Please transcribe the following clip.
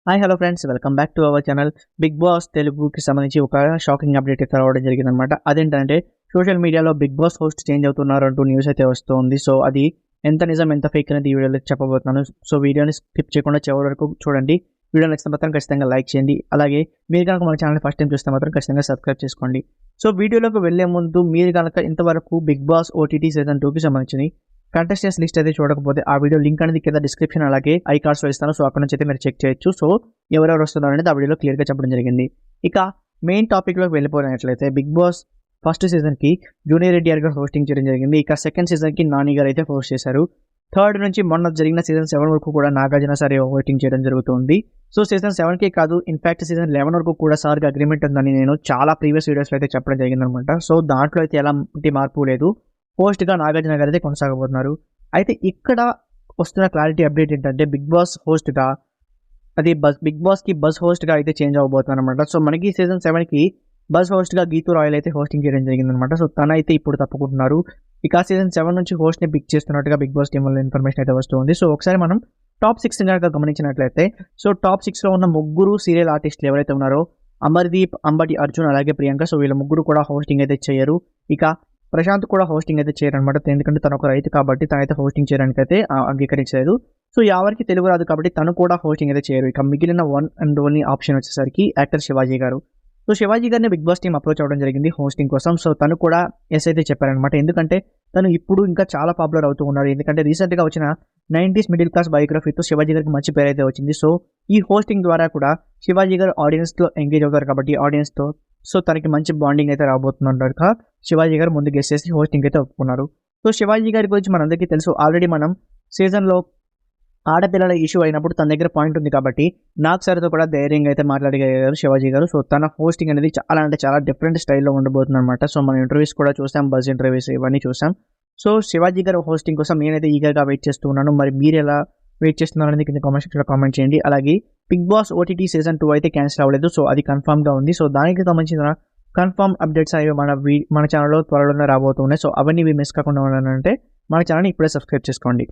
Hi hello friends, welcome back to our channel. Bigg Boss తెలుగుకి సంబంధించి ఒక shocking update అయితే రావడం జరిగిందనమాట. అదేంటంటే సోషల్ మీడియాలో బిగ్ బాస్ హోస్ట్ చేంజ్ అవుతున్నారు అంటూ న్యూస్ అయితే వస్తుంది. సో అది ఎంత నిజం ఎంత ఫేక్ అనేది ఈ వీడియోలో చెప్పబోతున్నాను. సో వీడియోని స్కిప్ చేయకుండా చివరి వరకు చూడండి. వీడియో నచ్చితే మాత్రం ఖచ్చితంగా లైక్ చేయండి. అలాగే మీరు కనుక మన ఛానల్ ఫస్ట్ టైం చూస్తే మాత్రం ఖచ్చితంగా సబ్స్క్రైబ్ చేసుకోండి. సో వీడియోలోకి వెళ్లే ముందు మీరు కనుక ఇంతవరకు బిగ్ బాస్ ఓటీటీ సీజన్ 2కి సంబంధించి కంటెస్టెంట్స్ లిస్ట్ అయితే చూడకపోతే ఆ వీడియో లింక్ అనేది కింద డిస్క్రిప్షన్ అలాగే ఐ కార్డ్స్లో ఇస్తాను. సో అక్కడ నుంచి అయితే మీరు చెక్ చేయొచ్చు. సో ఎవరెవరు వస్తున్నారు అనేది ఆ వీడియోలో క్లియర్గా చెప్పడం జరిగింది. ఇక మెయిన్ టాపిక్లోకి వెళ్ళిపోయినట్లయితే బిగ్ బాస్ ఫస్ట్ సీజన్కి జూనియర్ ఎన్టీఆర్ గారు హోస్టింగ్ చేయడం జరిగింది. ఇక సెకండ్ సీజన్కి నాని గారు అయితే హోస్ట్ చేశారు. థర్డ్ నుంచి మొన్న జరిగిన సీజన్ 7 వరకు కూడా నాగార్జున సార్ హోస్టింగ్ చేయడం జరుగుతుంది. సో సీజన్ 7కే కాదు, ఇన్ఫాక్ట్ సీజన్ 11 వరకు కూడా సార్కి అగ్రిమెంట్ ఉందని నేను చాలా ప్రీవియస్ వీడియోస్లో అయితే చెప్పడం జరిగిందనమాట. సో దాంట్లో అయితే ఎలాంటి మార్పు లేదు. హోస్ట్గా నాగార్జున గారు అయితే కొనసాగబోతున్నారు. అయితే ఇక్కడ వస్తున్న క్లారిటీ అప్డేట్ ఏంటంటే బిగ్ బాస్ హోస్ట్గా అది బిగ్ బాస్కి బజ్ హోస్ట్గా అయితే చేంజ్ అవ్వబోతుంది అనమాట. సో మనకి సీజన్ 7కి బజ్ హోస్ట్గా గీతూ రాయల్ అయితే హోస్టింగ్ చేయడం జరిగిందనమాట. సో తన అయితే ఇప్పుడు తప్పుకుంటున్నారు. ఇక సీజన్ 7 నుంచి హోస్ట్ని పిక్ చేస్తున్నట్టుగా బిగ్ బాస్ టీం వల్ల ఇన్ఫర్మేషన్ అయితే వస్తుంది. సో ఒకసారి మనం టాప్ 6 కనుక గమనించినట్లయితే సో టాప్ 6లో ఉన్న ముగ్గురు సీరియల్ ఆర్టిస్టులు ఎవరైతే ఉన్నారో అమర్దీప్, అంబటి అర్జున్ అలాగే ప్రియాంక. సో వీళ్ళ ముగ్గురు కూడా హోస్టింగ్ అయితే చేయరు. ఇక ప్రశాంత్ కూడా హోస్టింగ్ అయితే చేయరనమాట. ఎందుకంటే తను ఒక రైతు కాబట్టి తనైతే హోస్టింగ్ చేయడానికి అయితే అంగీకరించలేదు. సో ఎవరికి తెలుగు రాదు కాబట్టి తను కూడా హోస్టింగ్ అయితే చేయరు. ఇక మిగిలిన వన్ అండ్ ఓన్లీ ఆప్షన్ వచ్చేసరికి యాక్టర్ శివాజీ గారు. సో శివాజీ గారిని బిగ్ బాస్ టీం అప్రోచ్ అవ్వడం జరిగింది హోస్టింగ్ కోసం. సో తను కూడా ఎస్ అయితే చెప్పారనమాట. ఎందుకంటే తను ఇప్పుడు ఇంకా చాలా పాపులర్ అవుతూ ఉన్నారు. ఎందుకంటే రీసెంట్గా వచ్చిన 90s మిడిల్ క్లాస్ బయోగ్రఫీతో శివాజీ గారికి మంచి పేరు అయితే వచ్చింది. సో ఈ హోస్టింగ్ ద్వారా కూడా శివాజీ గారు ఆడియన్స్తో ఎంగేజ్ అవుతారు కాబట్టి ఆడియన్స్తో సో తనకి మంచి బాండింగ్ అయితే రాబోతున్నట్టుగా శివాజీ గారు ముందు గెస్ చేసి హోస్టింగ్ అయితే ఒప్పుకున్నారు. సో శివాజీ గారి గురించి మనందరికీ తెలుసు. ఆల్రెడీ మనం సీజన్లో ఆడపిల్లల ఇష్యూ అయినప్పుడు తన దగ్గర పాయింట్ ఉంది కాబట్టి నాగ్ సార్తో కూడా ధైర్యంగా అయితే మాట్లాడగలిగారు శివాజీ గారు. సో తన హోస్టింగ్ అనేది చాలా అంటే చాలా డిఫరెంట్ స్టైల్లో ఉండబోతుంది అనమాట. సో మన ఇంటర్వ్యూస్ కూడా చూసాం, బజ్ ఇంటర్వ్యూస్ ఇవన్నీ చూసాం. సో శివాజీ గారు హోస్టింగ్ కోసం నేనైతే ఈగర్గా వెయిట్ చేస్తూ ఉన్నాను. మరి మీరు ఎలా వెయిట్ చేస్తున్నారు అనేది కింద కామెంట్ సెక్షన్లో కామెంట్ చేయండి. అలాగే బిగ్ బాస్ ఓటీటీ సీజన్ 2 అయితే క్యాన్సిల్ అవ్వలేదు. సో అది కన్ఫామ్గా ఉంది. సో దానికి సంబంధించిన కన్ఫర్మ్ అప్డేట్స్ అనేవి మన ఛానల్లో త్వరలోనే రాబోతున్నాయి. సో అవన్నీ మిస్ కాకుండా ఉండాలంటే మన ఛానల్ని ఇప్పుడే సబ్స్క్రైబ్ చేసుకోండి.